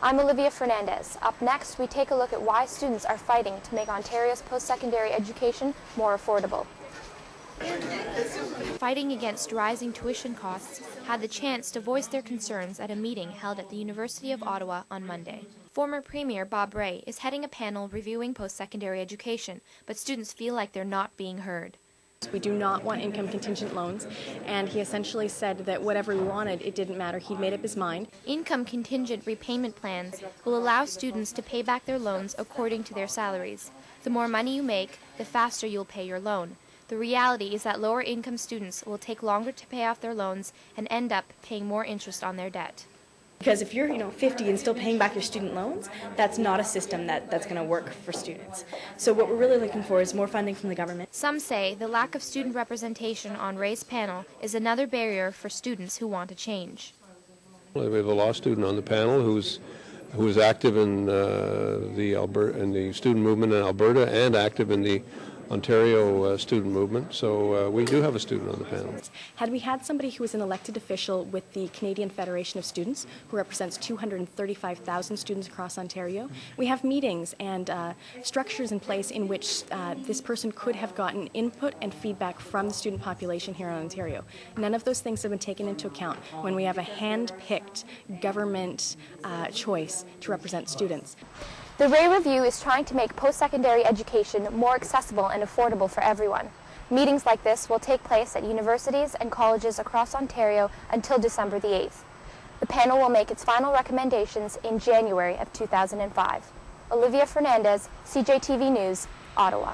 I'm Olivia Fernandez. Up next, we take a look at why students are fighting to make Ontario's post-secondary education more affordable. Fighting against rising tuition costs had the chance to voice their concerns at a meeting held at the University of Ottawa on Monday. Former Premier Bob Rae is heading a panel reviewing post-secondary education, but students feel like they're not being heard. We do not want income contingent loans, and he essentially said that whatever we wanted, it didn't matter. He'd made up his mind. Income contingent repayment plans will allow students to pay back their loans according to their salaries. The more money you make, the faster you'll pay your loan. The reality is that lower income students will take longer to pay off their loans and end up paying more interest on their debt. Because if you're 50 and still paying back your student loans, that's not a system that's going to work for students. So what we're really looking for is more funding from the government. Some say the lack of student representation on Rae's panel is another barrier for students who want to change. We have a law student on the panel who is active in the student movement in Alberta and active in the Ontario student movement, so we do have a student on the panel. Had we had somebody who was an elected official with the Canadian Federation of Students, who represents 235,000 students across Ontario, we have meetings and structures in place in which this person could have gotten input and feedback from the student population here in Ontario. None of those things have been taken into account when we have a hand-picked government choice to represent students. The Rae Review is trying to make post-secondary education more accessible and affordable for everyone. Meetings like this will take place at universities and colleges across Ontario until December the 8th. The panel will make its final recommendations in January of 2005. Olivia Fernandez, CJTV News, Ottawa.